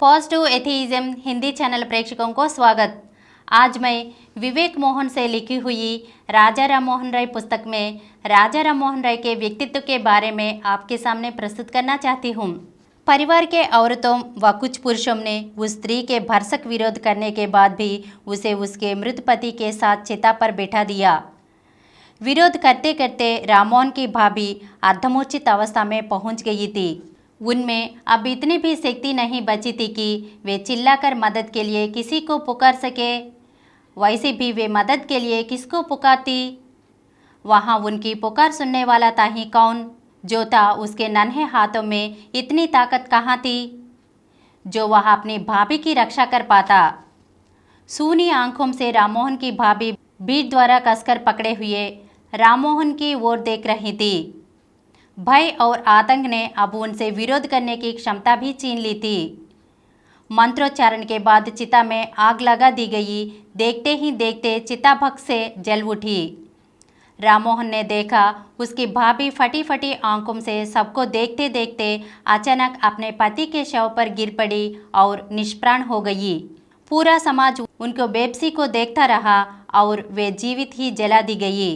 Positive एथीइज्म Hindi channel प्रेक्षकों को स्वागत। आज मैं विवेक मोहन से लिखी हुई राजा राम मोहन राय पुस्तक में राजा राम मोहन राय के व्यक्तित्व के बारे में आपके सामने प्रस्तुत करना चाहती हूँ। परिवार के औरतों व कुछ पुरुषों ने उस स्त्री के भरसक विरोध करने के बाद भी उसे उसके मृत पति के साथ चिता पर बैठा दिया। विरोध करते करते राममोहन की भाभी अर्धमूर्छित अवस्था में पहुंच गई थी। उनमें अब इतनी भी शक्ति नहीं बची थी कि वे चिल्लाकर मदद के लिए किसी को पुकार सके। वैसे भी वे मदद के लिए किसको पुकारती? वहाँ उनकी पुकार सुनने वाला था ही कौन? जो था उसके नन्हे हाथों में इतनी ताकत कहाँ थी जो वह अपनी भाभी की रक्षा कर पाता। सूनी आंखों से राममोहन की भाभी भीड़ द्वारा कसकर पकड़े हुए राममोहन की ओर देख रही थी। भय और आतंक ने अब उनसे विरोध करने की क्षमता भी छीन ली थी। मंत्रोच्चारण के बाद चिता में आग लगा दी गई। देखते ही देखते चिता भस्म से जल उठी। राममोहन ने देखा उसकी भाभी फटी फटी आंखों से सबको देखते देखते अचानक अपने पति के शव पर गिर पड़ी और निष्प्राण हो गई। पूरा समाज उनको बेबसी को देखता रहा और वे जीवित ही जला दी गई।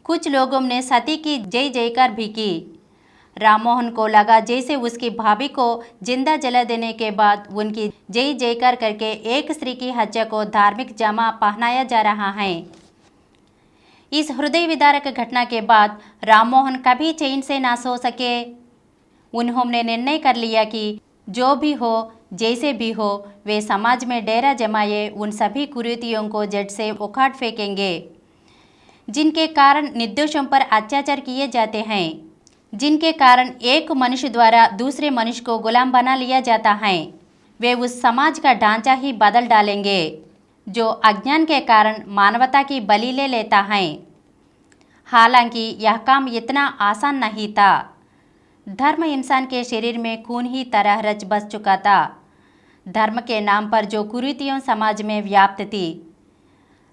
कुछ लोगों ने सती की जय जयकार भी की। राममोहन को लगा जैसे उसकी भाभी को जिंदा जला देने के बाद उनकी जय जयकार करके एक स्त्री की हत्या को धार्मिक जामा पहनाया जा रहा है। इस हृदय विदारक घटना के बाद राममोहन कभी चैन से ना सो सके। उन्होंने निर्णय कर लिया कि जो भी हो जैसे भी हो वे समाज में डेरा जमाए उन सभी कुरीतियों को जड़ से उखाड़ फेंकेंगे जिनके कारण निर्दोषों पर अत्याचार किए जाते हैं, जिनके कारण एक मनुष्य द्वारा दूसरे मनुष्य को गुलाम बना लिया जाता है। वे उस समाज का ढांचा ही बदल डालेंगे जो अज्ञान के कारण मानवता की बलि ले लेता है। हालांकि यह काम इतना आसान नहीं था। धर्म इंसान के शरीर में खून ही तरह रच बस चुका था। धर्म के नाम पर जो कुरीतियां समाज में व्याप्त थी,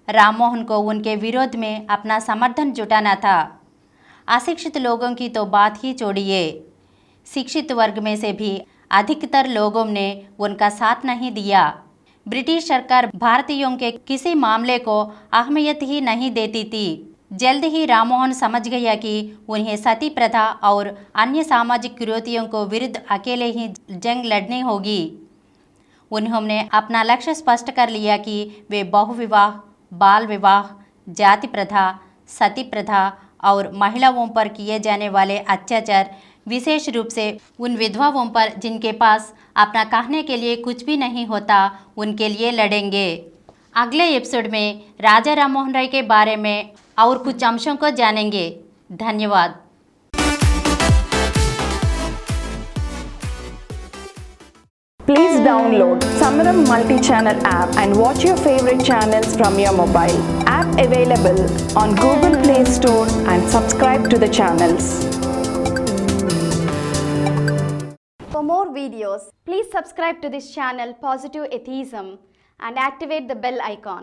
राममोहन को उनके विरोध में अपना समर्थन जुटाना था। अशिक्षित लोगों की तो बात ही छोड़िए, शिक्षित वर्ग में से भी अधिकतर लोगों ने उनका साथ नहीं दिया। ब्रिटिश सरकार भारतीयों के किसी मामले को अहमियत ही नहीं देती थी। जल्द ही राममोहन समझ गया कि उन्हें सती प्रथा और अन्य सामाजिक कुरीतियों को विरुद्ध अकेले ही जंग लड़नी होगी। उन्होंने अपना लक्ष्य स्पष्ट कर लिया कि वे बहुविवाह, बाल विवाह, जाति प्रथा, सती प्रथा और महिलाओं पर किए जाने वाले अत्याचार, विशेष रूप से उन विधवाओं पर जिनके पास अपना कहने के लिए कुछ भी नहीं होता, उनके लिए लड़ेंगे। अगले एपिसोड में राजा राम मोहन राय के बारे में और कुछ अंशों को जानेंगे। धन्यवाद। Please download Samaram multi-channel app and watch your favorite channels from your mobile. App available on Google Play Store and subscribe to the channels. For more videos, please subscribe to this channel Positive Atheism and activate the bell icon.